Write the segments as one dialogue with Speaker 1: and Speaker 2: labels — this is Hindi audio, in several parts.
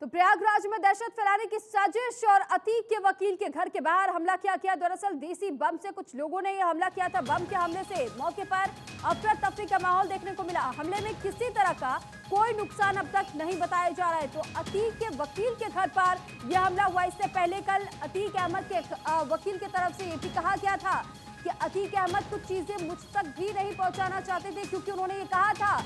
Speaker 1: तो प्रयागराज में दहशत फैलाने की साजिश और अतीक के वकील के घर के बाहर हमला किया। दरअसल देसी बम से कुछ लोगों ने यह हमला किया था। बम के हमले से मौके पर अफरा तफरी का माहौल देखने को मिला। हमले में किसी तरह का कोई नुकसान अब तक नहीं बताया जा रहा है। तो अतीक के वकील के घर पर यह हमला हुआ। इससे पहले कल अतीक अहमद के वकील की तरफ से ये भी कहा गया था कि अतीक अहमद कुछ चीजें मुझ तक भी नहीं पहुंचाना चाहते थे, क्योंकि उन्होंने ये कहा था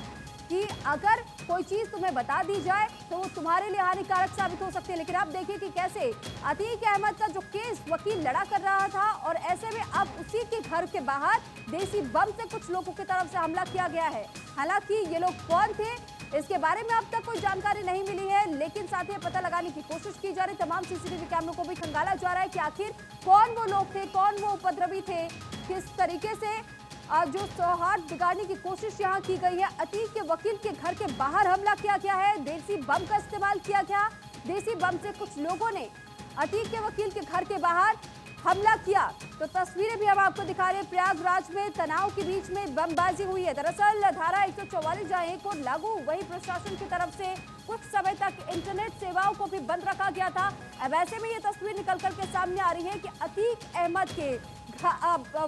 Speaker 1: कि अगर कोई चीज तुम्हें बता दी जाए तो वो तुम्हारे लिए हानिकारक साबित हो सकती है। लेकिन आप देखिए कि कैसे अतीक अहमद का जो केस वकील लड़ा कर रहा था, और ऐसे में अब उसी के घर के बाहर देसी बम से कुछ लोगों की तरफ से हमला किया गया है। हालांकि ये लोग कौन थे इसके बारे में अब तक कोई जानकारी नहीं मिली है, लेकिन साथ ही पता लगाने की कोशिश की जा रही। तमाम सीसीटीवी कैमरों को भी खंगाला जा रहा है कि आखिर कौन वो लोग थे, कौन वो उपद्रवी थे, किस तरीके से जो सौहार्द बिगाड़ने की कोशिश यहाँ की गई है। अतीक के वकील के घर के बाहर हमला किया गया है, देसी बम का इस्तेमाल किया गया। देसी बम से कुछ लोगों ने अतीक के वकील के घर के बाहर हमला किया। तो तस्वीरें भी हम आपको दिखा रहे हैं। प्रयागराज में तनाव के बीच में बमबाजी हुई है। दरअसल धारा 144 जहां एक और लागू, वही प्रशासन की तरफ से कुछ समय तक इंटरनेट सेवाओं को भी बंद रखा गया था। अब ऐसे में ये तस्वीर निकल करके सामने आ रही है कि अतीक अहमद के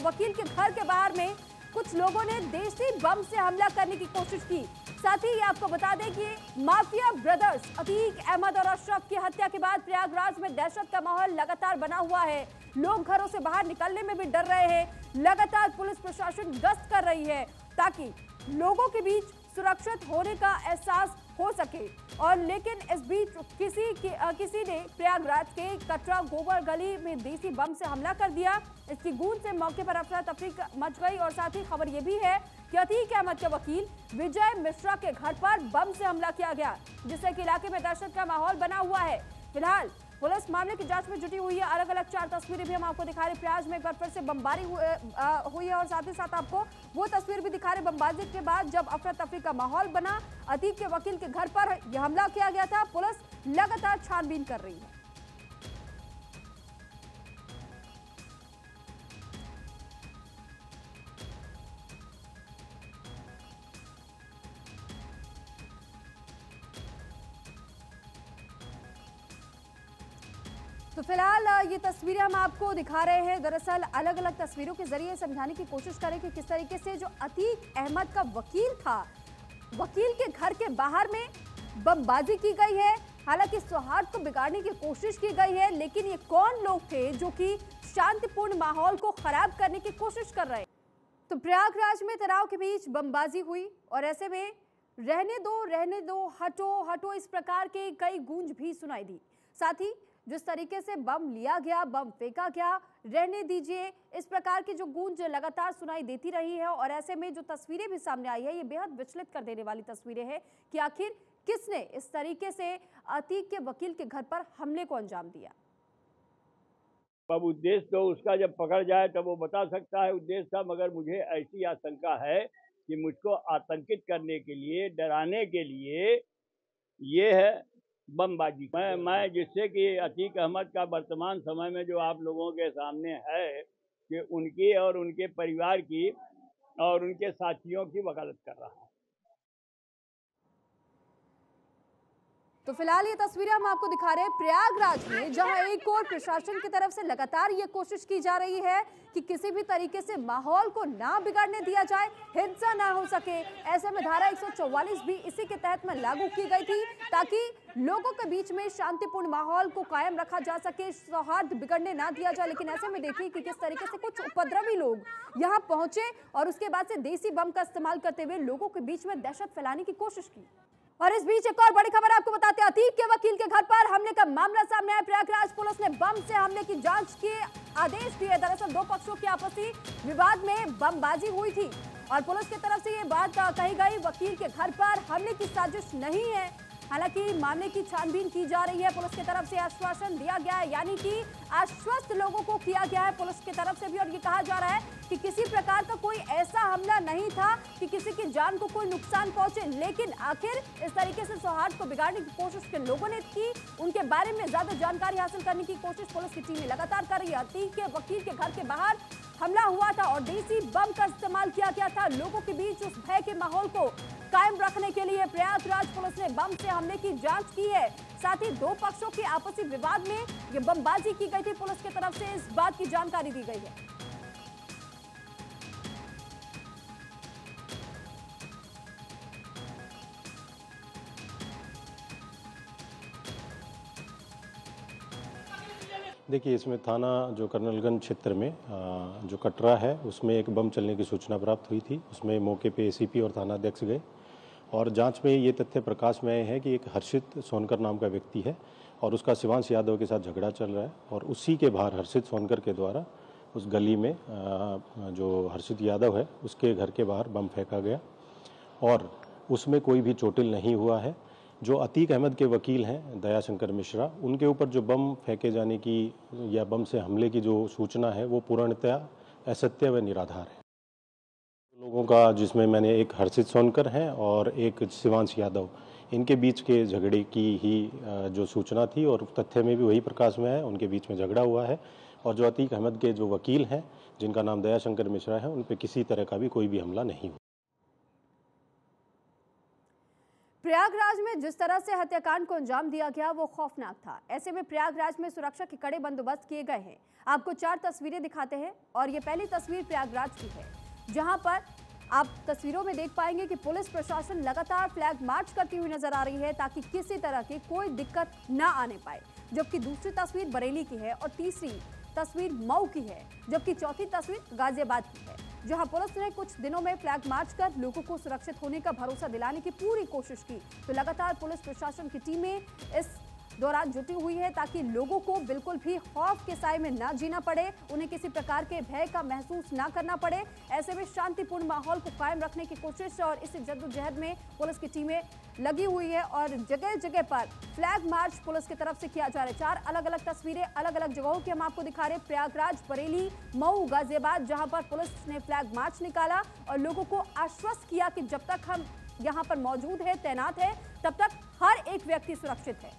Speaker 1: वकील के घर के बाहर में कुछ लोगों ने देसी बम से हमला करने की कोशिश की। साथ ही आपको बता दें कि माफिया ब्रदर्स अतीक अहमद और अशरफ की हत्या के बाद प्रयागराज में दहशत का माहौल लगातार बना हुआ है। लोग घरों से बाहर निकलने में भी डर रहे हैं। लगातार पुलिस प्रशासन गश्त कर रही है ताकि लोगों के बीच सुरक्षित होने का एहसास हो सके। और लेकिन इस बीच किसी ने प्रयागराज के कटरा गोबर गली में देसी बम से हमला कर दिया। इसकी गूंज से मौके पर अफरा तफरी मच गई। और साथ ही खबर यह भी है कि अतीक अहमद के वकील विजय मिश्रा के घर पर बम से हमला किया गया, जिससे कि इलाके में दहशत का माहौल बना हुआ है। फिलहाल पुलिस मामले की जांच में जुटी हुई है। अलग अलग 4 तस्वीरें भी हम आपको दिखा रहे हैं। प्रयाग में एक बार फिर से बमबारी हुई है, और साथ ही साथ आपको वो तस्वीर भी दिखा रहे बमबारी के बाद जब अफरा तफरी का माहौल बना। अतीक के वकील के घर पर यह हमला किया गया था। पुलिस लगातार छानबीन कर रही है। तो फिलहाल ये तस्वीरें हम आपको दिखा रहे हैं। दरअसल अलग अलग तस्वीरों के जरिए समझाने की कोशिश करें कि किस तरीके से जो अतीक अहमद का वकील था, वकील के घर के बाहर में बमबाजी की गई है। हालांकि सौहार्द को बिगाड़ने की कोशिश की गई है, लेकिन ये कौन लोग थे जो कि शांतिपूर्ण माहौल को खराब करने की कोशिश कर रहे हैं। तो प्रयागराज में तनाव के बीच बमबाजी हुई, और ऐसे में रहने दो, हटो हटो, इस प्रकार के कई गूंज भी सुनाई दी। साथ ही जिस तरीके से बम लिया गया, बम फेंका गया, रहने दीजिए, इस प्रकार की जो गूंज लगातार सुनाई देती रही है। और ऐसे में जो तस्वीरें भी सामने आई है, ये बेहद विचलित कर देने वाली तस्वीरें हैं कि आखिर किसने इस तरीके से अतीक के वकील के घर पर हमले को अंजाम दिया।
Speaker 2: अब उद्देश्य तो उसका जब पकड़ जाए तब वो बता सकता है उद्देश्य था, मगर मुझे ऐसी आशंका है कि मुझको आतंकित करने के लिए, डराने के लिए ये है बमबाजी। मैं जिससे कि अतीक अहमद का वर्तमान समय में जो आप लोगों के सामने है कि उनकी और उनके परिवार की और उनके साथियों की वकालत कर रहा हूँ।
Speaker 1: तो फिलहाल ये तस्वीरें हम आपको दिखा रहे हैं प्रयागराज में, जहां एक और प्रशासन की तरफ से लगातार ये कोशिश की जा रही है कि किसी भी तरीके से माहौल को ना बिगाड़ने दिया जाए, हिंसा ना हो सके। ऐसे में धारा 144 भी इसी के तहत में लागू की गई थी, ताकि लोगों के बीच में शांतिपूर्ण माहौल को कायम रखा जा सके, सौहार्द बिगड़ने ना दिया जाए। लेकिन ऐसे में देखिए कि किस तरीके से कुछ उपद्रवी लोग यहाँ पहुंचे और उसके बाद से देसी बम का इस्तेमाल करते हुए लोगों के बीच में दहशत फैलाने की कोशिश की। और इस बीच एक और बड़ी खबर आपको बताते हैं। अतीक के वकील के घर पर हमले का मामला सामने आया। प्रयागराज पुलिस ने बम से हमले की जांच के आदेश दिए। दरअसल 2 पक्षों के आपसी विवाद में बमबाजी हुई थी, और पुलिस की तरफ से ये बात कही गई, वकील के घर पर हमले की साजिश नहीं है। हालांकि मामले की छानबीन की जा रही है। पुलिस की तरफ से आश्वासन दिया गया है, यानी कि आश्वस्त लोगों को किया गया है पुलिस की तरफ से भी। और ये कहा जा रहा है कि किसी प्रकार का कोई ऐसा हमला नहीं था कि किसी की जान को कोई नुकसान पहुंचे, लेकिन आखिर इस तरीके से सौहार्द को बिगाड़ने की कोशिश के लोगों ने की। उनके बारे में ज्यादा जानकारी हासिल करने की कोशिश पुलिस की टीम लगातार कर रही है। अतीक के वकील के घर के बाहर हमला हुआ था और देसी बम का इस्तेमाल किया गया था। लोगों के बीच उस भय के माहौल को कायम रखने के लिए प्रयागराज पुलिस ने बम से हमले की जांच की है। साथ ही दो पक्षों के आपसी विवाद में ये बमबाजी की गई थी। पुलिस की तरफ से इस बात की जानकारी दी गई है।
Speaker 3: देखिए, इसमें थाना जो कर्नलगंज क्षेत्र में जो कटरा है उसमें एक बम चलने की सूचना प्राप्त हुई थी। उसमें मौके पे एसीपी और थाना अध्यक्ष गए और जांच में ये तथ्य प्रकाश में आए हैं कि एक हर्षित सोनकर नाम का व्यक्ति है और उसका शिवांश यादव के साथ झगड़ा चल रहा है और उसी के बाहर हर्षित सोनकर के द्वारा उस गली में जो हर्षित यादव है उसके घर के बाहर बम फेंका गया और उसमें कोई भी चोटिल नहीं हुआ है। जो अतीक अहमद के वकील हैं दयाशंकर मिश्रा, उनके ऊपर जो बम फेंके जाने की या बम से हमले की जो सूचना है वो पूर्णतया असत्य व निराधार है। लोगों का जिसमें मैंने एक हर्षित सोनकर हैं और एक शिवांश यादव, इनके बीच के झगड़े की ही जो सूचना थी और तथ्य में भी वही प्रकाश में है। उनके बीच में झगड़ा हुआ है और जो अतीक अहमद के जो वकील हैं जिनका नाम दयाशंकर मिश्रा है, उन पर किसी तरह का भी कोई भी हमला नहीं हुआ।
Speaker 1: प्रयागराज में जिस तरह से हत्याकांड को अंजाम दिया गया वो खौफनाक था। ऐसे में प्रयागराज में सुरक्षा के कड़े बंदोबस्त किए गए हैं। आपको 4 तस्वीरें दिखाते हैं और ये पहली तस्वीर प्रयागराज की है, जहां पर आप तस्वीरों में देख पाएंगे कि पुलिस प्रशासन लगातार फ्लैग मार्च करती हुई नजर आ रही है ताकि किसी तरह की कोई दिक्कत न आने पाए। जबकि दूसरी तस्वीर बरेली की है और तीसरी तस्वीर मऊ की है, जबकि चौथी तस्वीर गाजियाबाद की है, जहां पुलिस ने कुछ दिनों में फ्लैग मार्च कर लोगों को सुरक्षित होने का भरोसा दिलाने की पूरी कोशिश की। तो लगातार पुलिस प्रशासन की टीमें इस दौरान जुटी हुई है ताकि लोगों को बिल्कुल भी खौफ के साए में ना जीना पड़े, उन्हें किसी प्रकार के भय का महसूस ना करना पड़े। ऐसे में शांतिपूर्ण माहौल को कायम रखने की कोशिश और इस जद्दोजहद में पुलिस की टीमें लगी हुई है और जगह जगह पर फ्लैग मार्च पुलिस की तरफ से किया जा रहा है। 4 अलग अलग तस्वीरें अलग अलग जगहों की हम आपको दिखा रहे हैं, प्रयागराज, बरेली, मऊ, गाजियाबाद, जहां पर पुलिस ने फ्लैग मार्च निकाला और लोगों को आश्वस्त किया कि जब तक हम यहाँ पर मौजूद है, तैनात है, तब तक हर एक व्यक्ति सुरक्षित है।